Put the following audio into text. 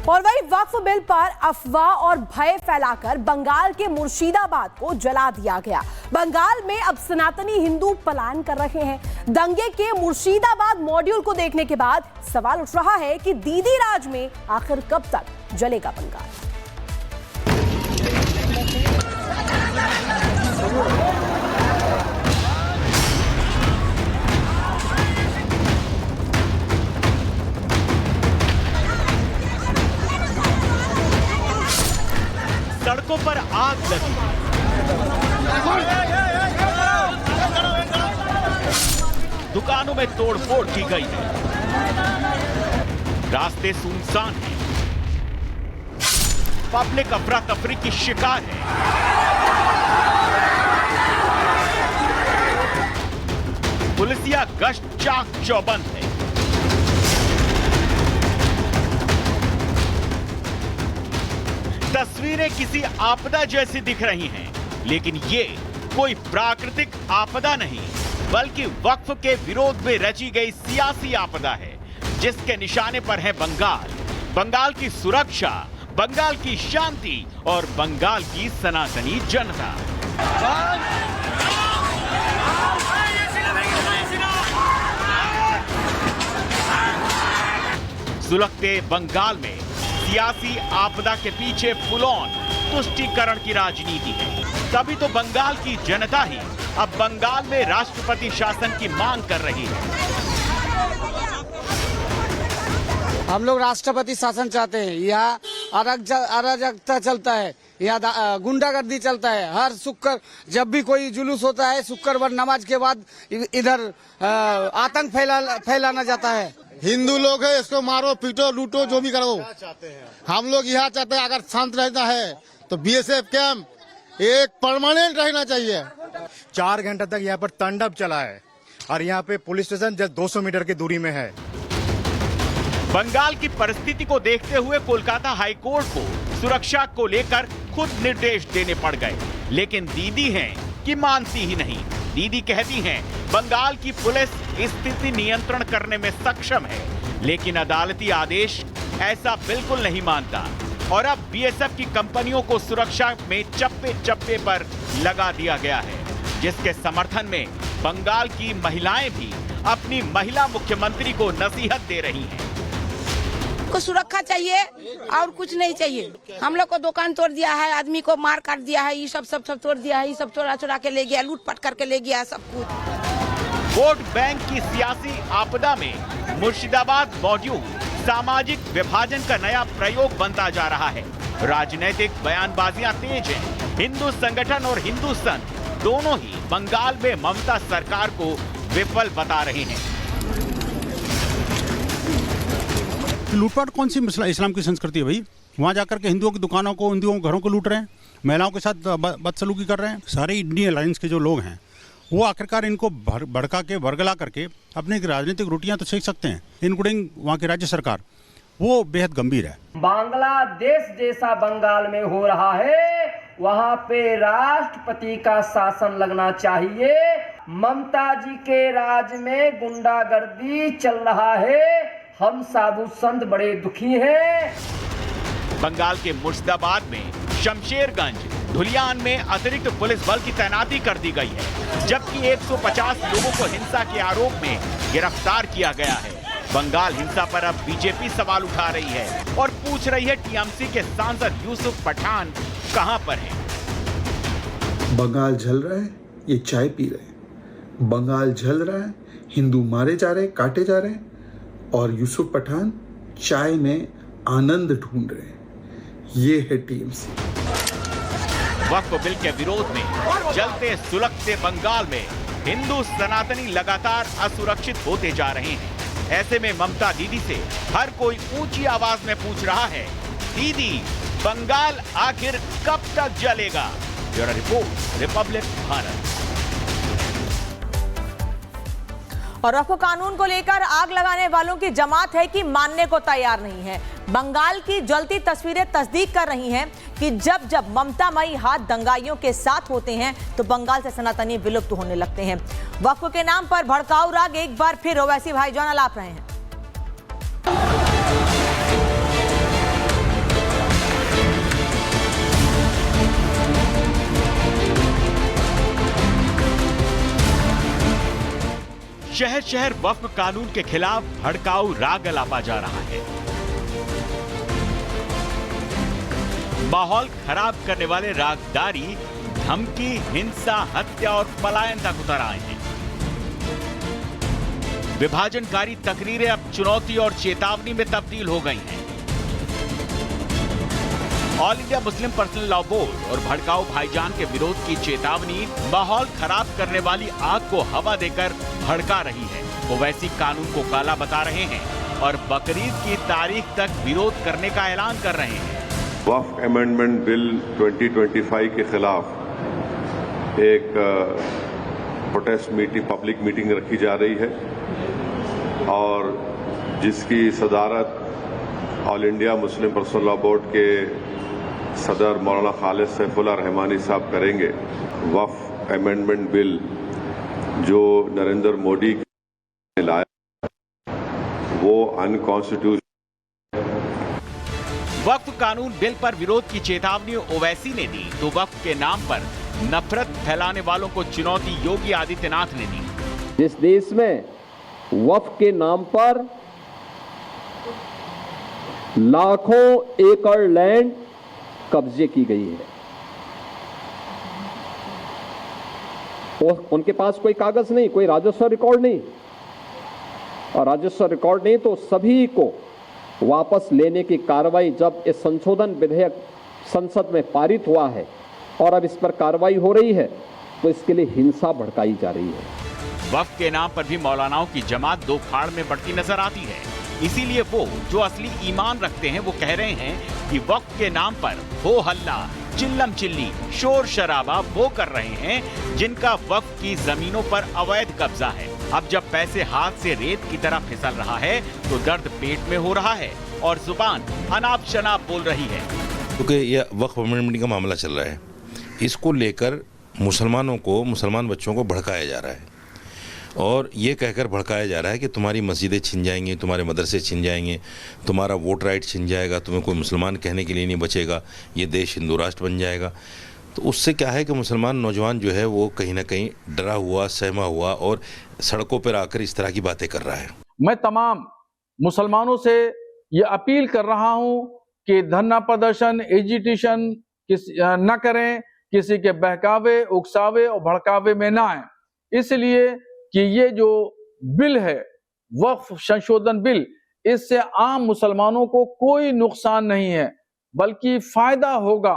और वही वक्फ बिल पर अफवाह और भय फैलाकर बंगाल के मुर्शिदाबाद को जला दिया गया। बंगाल में अब सनातनी हिंदू पलायन कर रहे हैं। दंगे के मुर्शिदाबाद मॉड्यूल को देखने के बाद सवाल उठ रहा है कि दीदी राज में आखिर कब तक जलेगा बंगाल। सड़कों पर आग लगी, दुकानों में तोड़फोड़ की गई है, रास्ते सुनसान हैं, पब्लिक अफरा तफरी की शिकार है। पुलिसिया गश्त चाक चौबंद है। तस्वीरें किसी आपदा जैसी दिख रही हैं, लेकिन ये कोई प्राकृतिक आपदा नहीं बल्कि वक्फ के विरोध में रची गई सियासी आपदा है, जिसके निशाने पर है बंगाल, बंगाल की सुरक्षा, बंगाल की शांति और बंगाल की सनातनी जनता। सुलगते बंगाल में सियासी आपदा के पीछे फुल ऑन तुष्टीकरण की राजनीति है। तभी तो बंगाल की जनता ही अब बंगाल में राष्ट्रपति शासन की मांग कर रही है। हम लोग राष्ट्रपति शासन चाहते हैं। यहाँ अराजकता चलता है, यहाँ गुंडागर्दी चलता है। हर शुक्र जब भी कोई जुलूस होता है, शुक्रवार नमाज के बाद इधर आतंक फैलाना जाता है। हिंदू लोग है, इसको मारो पीटो लूटो जो भी करो। हम लोग यहाँ चाहते हैं अगर शांत रहना है तो बीएसएफ कैंप एक परमानेंट रहना चाहिए। 4 घंटे तक यहाँ पर तांडव चला है और यहाँ पे पुलिस स्टेशन जस्ट 200 मीटर की दूरी में है। बंगाल की परिस्थिति को देखते हुए कोलकाता हाईकोर्ट को सुरक्षा को लेकर खुद निर्देश देने पड़ गए, लेकिन दीदी हैं कि मानती ही नहीं। दीदी कहती हैं बंगाल की पुलिस स्थिति नियंत्रण करने में सक्षम है, लेकिन अदालती आदेश ऐसा बिल्कुल नहीं मानता और अब बीएसएफ की कंपनियों को सुरक्षा में चप्पे चप्पे पर लगा दिया गया है, जिसके समर्थन में बंगाल की महिलाएं भी अपनी महिला मुख्यमंत्री को नसीहत दे रही हैं। को सुरक्षा चाहिए और कुछ नहीं चाहिए। हम लोग को दुकान तोड़ दिया है, आदमी को मार काट दिया है, ये सब तोड़ दिया है, ये सब चोरा के ले गया, लूटपाट करके ले गया सब कुछ। वोट बैंक की सियासी आपदा में मुर्शिदाबाद मॉड्यूल सामाजिक विभाजन का नया प्रयोग बनता जा रहा है। राजनीतिक बयानबाजियां तेज हैं। हिंदू संगठन और हिंदू संत दोनों ही बंगाल में ममता सरकार को विफल बता रहे हैं। लूटपाट कौन सी मसला इस्लाम की संस्कृति है भाई? वहाँ जाकर के हिंदुओं की दुकानों को, हिंदुओं के घरों को लूट रहे हैं, महिलाओं के साथ बदसलूकी कर रहे हैं। सारे इंडियन अलायंस के जो लोग हैं वो आखिरकार इनको भड़का के वर्गला करके अपनी राजनीतिक रोटियां तो सेक सकते हैं, इंक्लूडिंग वहाँ की राज्य सरकार। वो बेहद गंभीर है। बांग्लादेश जैसा बंगाल में हो रहा है, वहाँ पे राष्ट्रपति का शासन लगना चाहिए। ममता जी के राज में गुंडागर्दी चल रहा है, हम साधु संत बड़े दुखी हैं। बंगाल के मुर्शिदाबाद में, शमशेरगंज, धुलियान में अतिरिक्त पुलिस बल की तैनाती कर दी गई है, जबकि 150 लोगों को हिंसा के आरोप में गिरफ्तार किया गया है। बंगाल हिंसा पर अब बीजेपी सवाल उठा रही है और पूछ रही है टीएमसी के सांसद यूसुफ पठान कहां पर हैं? बंगाल जल रहा है, ये चाय पी रहे हैं। बंगाल जल रहा है, हिंदू मारे जा रहे हैं, काटे जा रहे हैं, और यूसुफ पठान चाय में आनंद ढूंढ रहे हैं। ये है टीएमसी। वक्फ बिल के विरोध में जलते सुलगते बंगाल में हिंदू सनातनी लगातार असुरक्षित होते जा रहे हैं। ऐसे में ममता दीदी से हर कोई ऊंची आवाज में पूछ रहा है, दीदी बंगाल आखिर कब तक जलेगा? Bureau report, Republic Bharat. और वक्फ कानून को लेकर आग लगाने वालों की जमात है कि मानने को तैयार नहीं है। बंगाल की जलती तस्वीरें तस्दीक कर रही हैं कि जब जब ममतामयी हाथ दंगाइयों के साथ होते हैं तो बंगाल से सनातनी विलुप्त होने लगते हैं। वक्फ के नाम पर भड़काऊ राग एक बार फिर ओवैसी भाईजान अलाप रहे हैं। शहर शहर वक्फ कानून के खिलाफ भड़काऊ राग अलापा जा रहा है। माहौल खराब करने वाले रागदारी धमकी, हिंसा, हत्या और पलायन तक उतर आए हैं। विभाजनकारी तकरीरें अब चुनौती और चेतावनी में तब्दील हो गई हैं। All India Muslim personal law board और भड़काऊ भाईजान के विरोध की चेतावनी माहौल खराब करने वाली आग को हवा देकर भड़का रही है। वो वैसी कानून को काला बता रहे हैं और बकरीद की तारीख तक विरोध करने का ऐलान कर रहे हैं। वक्फ अमेंडमेंट बिल 2025 के खिलाफ एक प्रोटेस्ट मीटिंग, पब्लिक मीटिंग रखी जा रही है और जिसकी सदारत all India Muslim personal law board के सदर मौलाना खालिद सैफुल्लाह रहमानी साहब करेंगे। वक्फ अमेंडमेंट बिल जो नरेंद्र मोदी ने लाया वो अनकॉन्स्टिट्यूशनल। वक्फ कानून बिल पर विरोध की चेतावनी ओवैसी ने दी तो वक्फ के नाम पर नफरत फैलाने वालों को चुनौती योगी आदित्यनाथ ने दी। जिस देश में वक्फ के नाम पर लाखों एकड़ लैंड कब्जे की गई है और उनके पास कोई कागज नहीं, कोई राजस्व रिकॉर्ड नहीं, और राजस्व रिकॉर्ड नहीं तो सभी को वापस लेने की कार्रवाई जब इस संशोधन विधेयक संसद में पारित हुआ है और अब इस पर कार्रवाई हो रही है तो इसके लिए हिंसा भड़काई जा रही है। वक्फ के नाम पर भी मौलानाओं की जमात दो खाड़ में बढ़ती नजर आती है। इसीलिए वो जो असली ईमान रखते हैं वो कह रहे हैं कि वक्फ के नाम पर हो हल्ला, चिल्लम चिल्ली, शोर शराबा वो कर रहे हैं जिनका वक्फ की जमीनों पर अवैध कब्जा है। अब जब पैसे हाथ से रेत की तरह फिसल रहा है तो दर्द पेट में हो रहा है और जुबान अनाप शनाप बोल रही है। क्योंकि यह वक्फ अमेंडमेंट का मामला चल रहा है, इसको लेकर मुसलमानों को, मुसलमान बच्चों को भड़काया जा रहा है और ये कहकर भड़काया जा रहा है कि तुम्हारी मस्जिदें छिन जाएंगी, तुम्हारे मदरसे छिन जाएंगे, तुम्हारा वोट राइट छिन जाएगा, तुम्हें कोई मुसलमान कहने के लिए नहीं बचेगा, ये देश हिंदू राष्ट्र बन जाएगा। तो उससे क्या है कि मुसलमान नौजवान जो है वो कहीं ना कहीं डरा हुआ, सहमा हुआ और सड़कों पर आकर इस तरह की बातें कर रहा है। मैं तमाम मुसलमानों से ये अपील कर रहा हूँ कि धरना प्रदर्शन, एजिटेशन न करें, किसी के बहकावे, उकसावे और भड़कावे में ना आए, इसलिए कि ये जो बिल है वक्फ संशोधन बिल, इससे आम मुसलमानों को कोई नुकसान नहीं है बल्कि फायदा होगा।